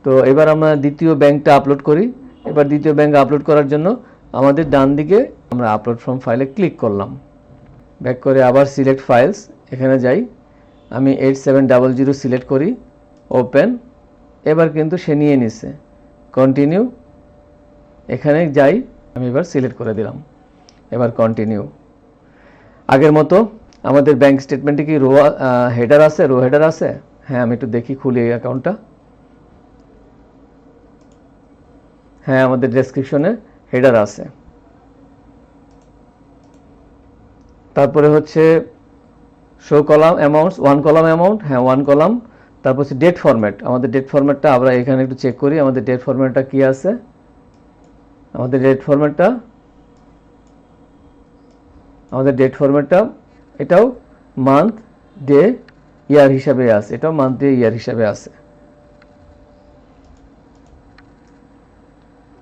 তো এবার আমরা দ্বিতীয় ব্যাংকটা আপলোড করি। এবার দ্বিতীয় ব্যাংক আপলোড করার জন্য আমাদের ডান দিকে আমরা আপলোড ফ্রম ফাইলে ক্লিক করলাম। ব্যাক করে আবার সিলেক্ট ফাইলস, এখানে যাই, আমি 8700 সিলেক্ট করি, ওপেন। এবার কিন্তু সে নিয়ে নিছে, কন্টিনিউ, এখানে যাই, আমি এবার সিলেক্ট করে দিলাম, এবার কন্টিনিউ। আগের মতো আমাদের ব্যাংক স্টেটমেন্টে কি রো হেডার আছে, রো হেডার আছে? হ্যাঁ, আমি একটু দেখি, খুলি এই অ্যাকাউন্টটা। হ্যাঁ, আমাদের ডেসক্রিপশনে হেডার আছে। তারপরে হচ্ছে show column amounts, one column amount, হ্যাঁ ওয়ান কলাম। তারপর হচ্ছে ডেট ফরম্যাট, আমাদের ডেট ফরম্যাটটা আমরা এখানে একটু চেক করি, আমাদের ডেট ফরম্যাটটা কি আছে। আমাদের ডেট ফরম্যাটটা এটাও মান্থ ডে ইয়ার হিসাবে আছে, এটাও মান্থ ডে ইয়ার হিসাবে আছে,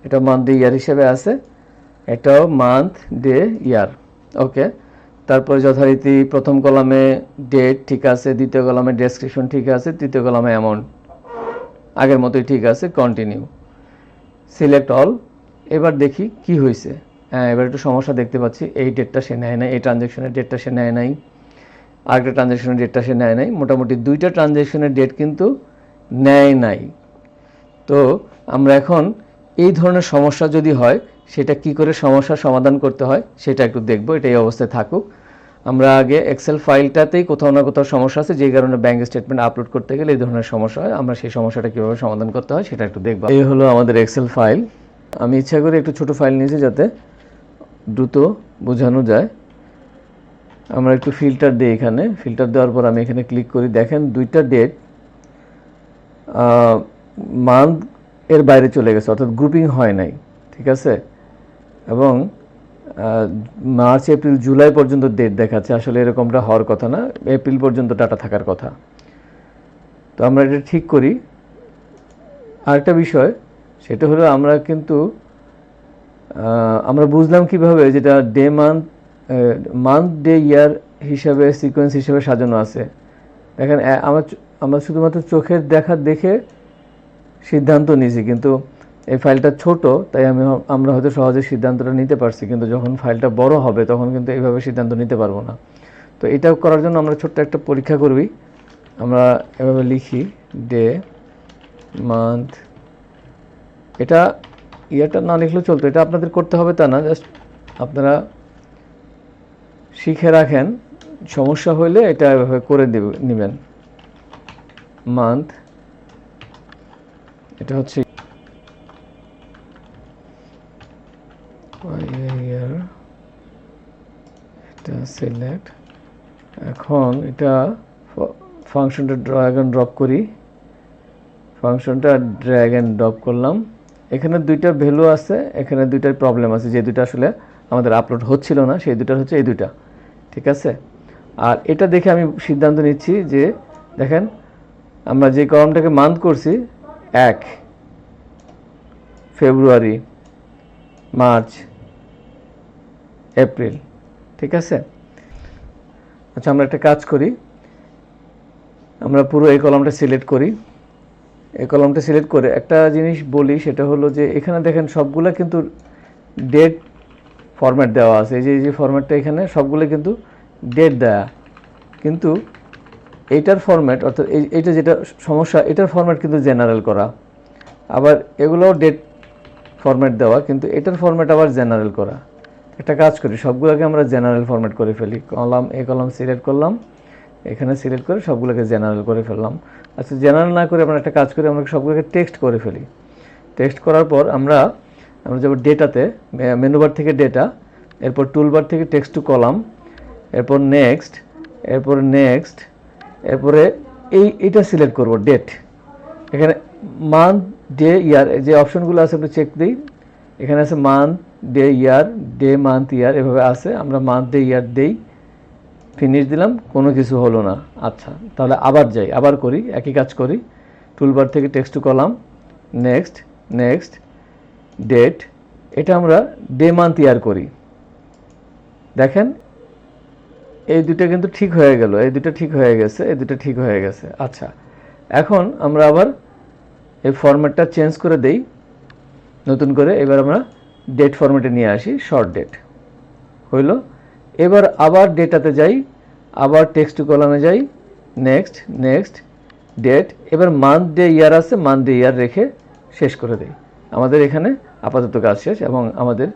এটা মান্থ ডে ইয়ার হিসেবে আছে, এটাও মান্থ ডে ইয়ার। ওকে, তারপরে যথারীতি প্রথম কলামে ডেট ঠিক আছে, দ্বিতীয় কলামে ডেসক্রিপশন ঠিক আছে, তৃতীয় কলামে অ্যামাউন্ট আগের মতোই ঠিক আছে, কন্টিনিউ, সিলেক্ট অল। এবার দেখি কি হয়েছে। হ্যাঁ, এবার একটু সমস্যা দেখতে পাচ্ছি, এই ডেটটা সে নেয় নাই, এই ট্রানজ্যাকশনের ডেটটা সে নেয় নাই, আরেকটা ট্রানজ্যাকশনের ডেটটা সে নেয় নাই, মোটামুটি দুইটা ট্রানজ্যাকশনের ডেট কিন্তু নেয় নাই। তো আমরা এখন এই ধরনের সমস্যা যদি হয় সেটা কি করে সমস্যার সমাধান করতে হয় সেটা একটু দেখব, এটা এই অবস্থায় থাকুক। আমরা আগে এক্সেল ফাইলটাতেই কোথাও না কোথাও সমস্যা আছে, যেই কারণে ব্যাংক স্টেটমেন্ট আপলোড করতে গেলে এই ধরনের সমস্যা হয়, আমরা সেই সমস্যাটা কীভাবে সমাধান করতে হয় সেটা একটু দেখব। এই হলো আমাদের এক্সেল ফাইল। আমি ইচ্ছা করে একটু ছোট ফাইল নিয়েছি যাতে দ্রুত বোঝানো যায়। আমরা একটু ফিল্টার দিই, এখানে ফিল্টার দেওয়ার পর আমি এখানে ক্লিক করি, দেখেন দুইটা ডেট মান্থ এর বাইরে চলে গেছে, অর্থাৎ গ্রুপিং হয় নাই, ঠিক আছে। এবং মার্চ এপ্রিল জুলাই পর্যন্ত ডেট দেখাচ্ছে, আসলে এরকমটা হওয়ার কথা না, এপ্রিল পর্যন্ত ডাটা থাকার কথা। তো আমরা এটা ঠিক করি। আরেকটা বিষয় সেটা হলো আমরা কিন্তু আমরা বুঝলাম কিভাবে যেটা ডে মান্থ ডে ইয়ার হিসাবে সিকোয়েন্স হিসেবে সাজানো আছে। দেখেন আমরা শুধুমাত্র চোখের দেখে সিদ্ধান্ত নিয়েছি, কিন্তু এই ফাইলটা ছোট তাই আমরা হয়তো সহজে সিদ্ধান্তটা নিতে পারছি, কিন্তু যখন ফাইলটা বড় হবে তখন কিন্তু এইভাবে সিদ্ধান্ত নিতে পারবো না। তো এটা করার জন্য আমরা ছোট্ট একটা পরীক্ষা করবি। আমরা এভাবে লিখি ডে মান্থ, এটা ইয়ারটা না লিখলেও চলতো, এটা আপনাদের করতে হবে তা না, জাস্ট আপনারা শিখে রাখেন, সমস্যা হলে এটা এভাবে করে নেবেন। মান্থ, এটা হচ্ছে ইয়ার, এটা সিলেক্ট। এখন এটা ফাংশনটা ড্র্যাগ এন্ড ড্রপ করি, ফাংশনটা ড্র্যাগ এন্ড ড্রপ করলাম। এখানে দুইটা ভ্যালু আছে, এখানে দুইটার প্রবলেম আছে, যে দুইটা আসলে আমাদের আপলোড হচ্ছিল না, সেই দুইটার হচ্ছে এই দুইটা, ঠিক আছে। আর এটা দেখে আমি সিদ্ধান্ত নিচ্ছি যে দেখেন আমরা যে কলামটাকে মান্থ করছি 1 ফেব্রুয়ারি, মার্চ, এপ্রিল, ঠিক আছে। আচ্ছা, আমরা একটা কাজ করি, আমরা পুরো এই কলামটা সিলেক্ট করি। এই কলামটা সিলেক্ট করে একটা জিনিস বলি, সেটা হলো যে এখানে দেখেন সবগুলো কিন্তু ডেট ফরম্যাট দেওয়া আছে, এই যে ফরম্যাটটা এখানে সবগুলো কিন্তু ডেট দেয়া, কিন্তু এইটার ফরম্যাট অর্থাৎ এইটা যেটা সমস্যা, এটার ফরম্যাট কিন্তু জেনারেল করা, আবার এগুলোও ডেট ফরম্যাট দেওয়া, কিন্তু এটার ফরম্যাট আবার জেনারেল করা। একটা কাজ করি, সবগুলোকে আমরা জেনারেল ফরম্যাট করে ফেলি। এই কলাম সিলেক্ট করলাম, এখানে সিলেক্ট করে সবগুলোকে জেনারেল করে ফেললাম। আচ্ছা, জেনারেল না করে আমরা একটা কাজ করি, আমরা সবগুলোকে টেক্সট করে ফেলি। টেক্সট করার পর আমরা যাব ডেটাতে, মেনু বার থেকে ডেটা, এরপর টুলবার থেকে টেক্সট টু কলাম, এরপর নেক্সট, এরপরে এইটা সিলেক্ট করব ডেট। এখানে মান্থ ডে ইয়ার যে অপশনগুলো আছে একটু চেক দিই, এখানে আছে মান্থ ডে ইয়ার, ডে মান্থ ইয়ার এভাবে আছে, আমরা মান্থ ডে ইয়ার দেই, ফিনিশ দিলাম, কোনো কিছু হলো না। আচ্ছা, তাহলে আবার যাই, আবার করি, একই কাজ করি, টুলবার থেকে text to column, next date, এটা আমরা ডে মান্থ ইয়ার করি। দেখেন এই দুটো কিন্তু ঠিক হয়ে গেল, এই দুটো ঠিক হয়ে গেছে, এই দুটো ঠিক হয়ে গেছে। আচ্ছা, এখন আমরা আবার এই ফরম্যাটটা চেঞ্জ করে দেই নতুন করে। এবার আমরা ডেট ফরম্যাটে নিয়ে আসি, শর্ট ডেট হইল। এবার আবার ডেটাতে যাই, আবার টেক্সট টু কলামে যাই, নেক্সট নেক্সট ডেট। এবার মান্থ ডে ইয়ার আছে, মান্থ ডে ইয়ার রেখে শেষ করে দেই। আমাদের এখানে আপাতত কাজ শেষ এবং আমাদের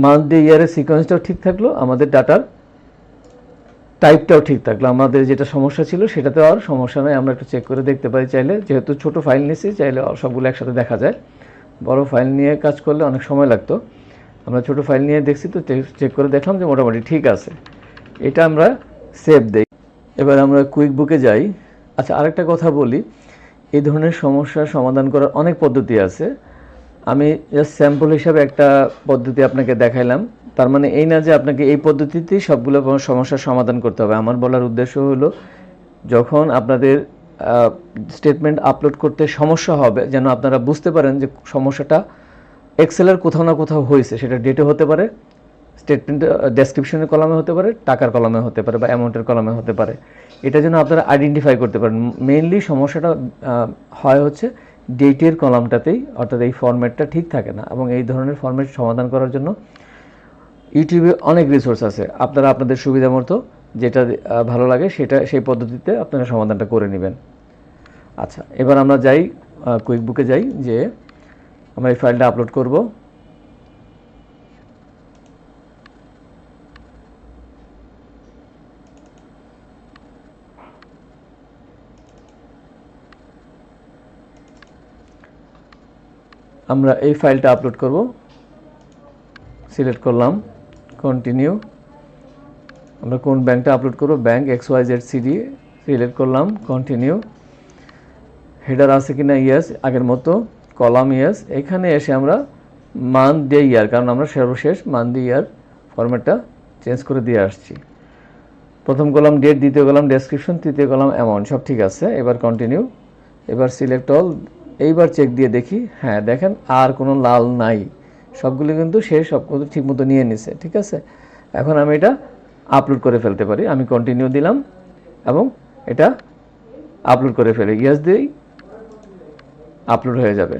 মান্থ ডে ইয়ারের সিকোয়েন্সটাও ঠিক থাকলো, আমাদের ডাটার টাইপটাও ঠিক থাকলো। আমাদের যেটা সমস্যা ছিল সেটাতে আর সমস্যা নয়, আমরা একটু চেক করে দেখতে পারি চাইলে। যেহেতু ছোট ফাইল নিয়েছি, চাইলে সবগুলো একসাথে দেখা যায়। বড় ফাইল নিয়ে কাজ করলে অনেক সময় লাগতো। আমরা ছোট ফাইল নিয়ে দেখছি, তো চেক করে দেখলাম যে মোটামুটি ঠিক আছে। এটা আমরা সেভ দেই। এবার আমরা কুইক বুকে যাই। আচ্ছা, আরেকটা কথা বলি, এই ধরনের সমস্যার সমাধান করার অনেক পদ্ধতি আছে। আমি জাস্ট স্যাম্পল হিসাবে একটা পদ্ধতি আপনাকে দেখাইলাম। তার মানে এই না যে আপনাকে এই পদ্ধতিতেই সবগুলো সমস্যার সমাধান করতে হবে। আমার বলার উদ্দেশ্য হলো, যখন আপনাদের স্টেটমেন্ট আপলোড করতে সমস্যা হবে, যেন আপনারা বুঝতে পারেন যে সমস্যাটা এক্সেলের কোথাও না কোথাও হয়েছে। সেটা ডেটে হতে পারে, স্টেটমেন্ট ডেসক্রিপশনের কলামে হতে পারে, টাকার কলামে হতে পারে, বা অ্যামাউন্টের কলামে হতে পারে। এটা যেন আপনারা আইডেন্টিফাই করতে পারেন। মেইনলি সমস্যাটা হয় হচ্ছে ডেটের কলামটাতেই, অর্থাৎ এই ফরম্যাটটা ঠিক থাকে না। এবং এই ধরনের ফরম্যাট সমাধান করার জন্য ইউটিউবে অনেক রিসোর্স আছে। আপনারা আপনাদের সুবিধা মতো যেটা ভালো লাগে সেই পদ্ধতিতে আপনারা সমাধানটা করে নেবেন। আচ্ছা, এবার আমরা যাই কুইক বুকে যাই, যে আমরা এই ফাইলটা আপলোড করব। আমরা এই ফাইলটা আপলোড করব, সিলেক্ট করলাম, কন্টিনিউ। আমরা কোন ব্যাংকটা আপলোড করব, ব্যাংক XYZCD, সিলেক্ট করলাম, কন্টিনিউ। হেডার আছে কিনা, ইয়েস, আগের মতো, কলাম ইয়েস। এখানে এসে আমরা মান্থ ডে ইয়ার, কারণ আমরা সর্বশেষ মান্থ ডে ইয়ার ফরম্যাটটা চেঞ্জ করে দিয়ে আসছি। প্রথম কলাম ডেট, দ্বিতীয় কলাম ডেসক্রিপশন, তৃতীয় কলাম অ্যামাউন্ট, সব ঠিক আছে। এবার কন্টিনিউ, এবার সিলেক্ট অল। এইবার চেক দিয়ে দেখি, হ্যাঁ দেখেন আর কোনো লাল নাই, সবগুলো কিন্তু সে সবগুলো ঠিক মতো নিয়ে নিছে। ঠিক আছে, এখন আমি এটা আপলোড করে ফেলতে পারি। আমি কন্টিনিউ দিলাম এবং এটা আপলোড করে ফেলি, ইয়েস দিই, আপলোড হয়ে যাবে।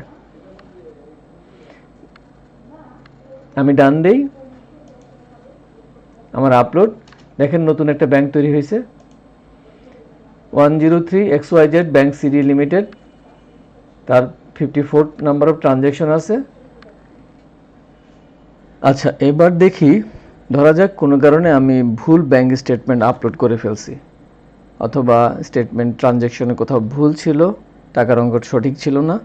আমি ডান দেই, আমার আপলোড। দেখেন নতুন একটা ব্যাংক তৈরি হয়েছে, 103 XYZ ব্যাংক সিডি লিমিটেড। তার 54 নাম্বার অফ ট্রানজ্যাকশন আছে। আচ্ছা, এবার দেখি, ধরা যাক কোনো কারণে আমি ভুল ব্যাংক স্টেটমেন্ট আপলোড করে ফেলছি, অথবা স্টেটমেন্ট ট্রানজ্যাকশনে কোথাও ভুল ছিল, টাকার অঙ্ক সঠিক ছিল না,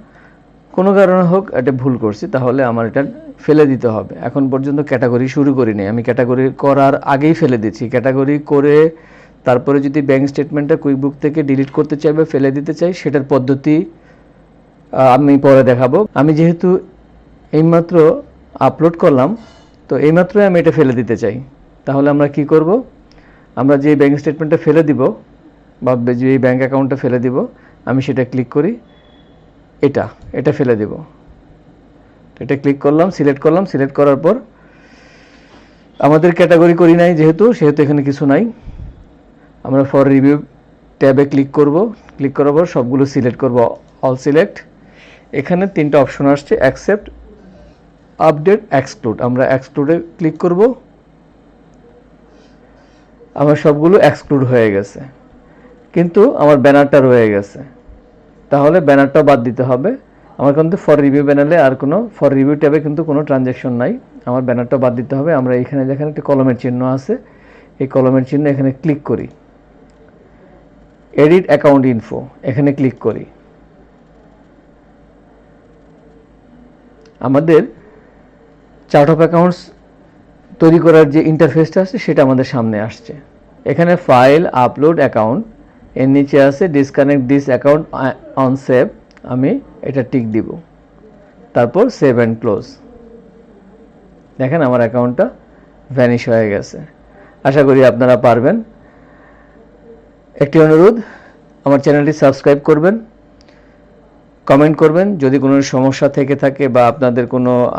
কোনো কারণে হোক এটা ভুল করছি, তাহলে আমার এটা ফেলে দিতে হবে। এখন পর্যন্ত ক্যাটাগরি শুরু করিনি, আমি ক্যাটাগরি করার আগেই ফেলে দিচ্ছি। ক্যাটাগরি করে তারপরে যদি ব্যাংক স্টেটমেন্টটা কুইকবুক থেকে ডিলিট করতে চাই বা ফেলে দিতে চাই, সেটার পদ্ধতি আমি পরে দেখাবো। আমি যেহেতু এইমাত্র আপলোড করলাম, তো এইমাত্রই আমি এটা ফেলে দিতে চাই। তাহলে আমরা কি করব, আমরা যে ব্যাংক স্টেটমেন্টটা ফেলে দিব বা যে ব্যাংক অ্যাকাউন্টটা ফেলে দিব, আমি সেটা ক্লিক করি, এটা ফেলে দেব। এটা ক্লিক করলাম, সিলেক্ট করলাম। সিলেক্ট করার পর আমাদের ক্যাটাগরি করি নাই যেহেতু এখানে কিছু নাই। আমরা ফর রিভিউ ট্যাবে ক্লিক করব। ক্লিক করার পর সবগুলো সিলেক্ট করব, অল সিলেক্ট। এখানে তিনটা অপশন আসছে, অ্যাকসেপ্ট, আপডেট, এক্সক্লুড। আমরা এক্সক্লুডে ক্লিক করব। আমার সবগুলো এক্সক্লুড হয়ে গেছে, কিন্তু আমার ব্যানারটা রয়ে গেছে। তাহলে ব্যানারটাও বাদ দিতে হবে। আমার কিন্তু ফর রিভিউ প্যানেলে আর কোনো ফর রিভিউ ট্যাবে কিন্তু কোনো ট্রানজ্যাকশন নাই, আমার ব্যানারটাও বাদ দিতে হবে। আমরা এখানে যেখানে একটা কলমের চিহ্ন আছে, এই কলমের চিহ্ন এখানে ক্লিক করি, এডিট অ্যাকাউন্ট ইনফো, এখানে ক্লিক করি। আমাদের চার্ট অফ অ্যাকাউন্টস তৈরি করার যে ইন্টারফেসটা আছে সেটা আমাদের সামনে আসছে। এখানে ফাইল, আপলোড, অ্যাকাউন্ট, এর নিচে আছে disconnect this account on save. আমি এটা টিক দিব, তারপর সেভ অ্যান্ড ক্লোজ। দেখেন আমার অ্যাকাউন্টটা ভ্যানিশ হয়ে গেছে। আশা করি আপনারা পারবেন। একটি অনুরোধ, আমার চ্যানেলটি সাবস্ক্রাইব করবেন, কমেন্ট করবেন। যদি কোনো সমস্যা থেকে থাকে বা আপনাদের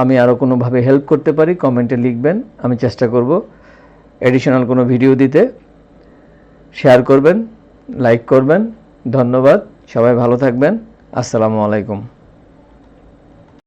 আমি আরও কোনোভাবে হেল্প করতে পারি, কমেন্টে লিখবেন, আমি চেষ্টা করব এডিশনাল কোনো ভিডিও দিতে। শেয়ার করবেন, লাইক করবেন। ধন্যবাদ, সবাই ভালো থাকবেন। আসসালামু আলাইকুম।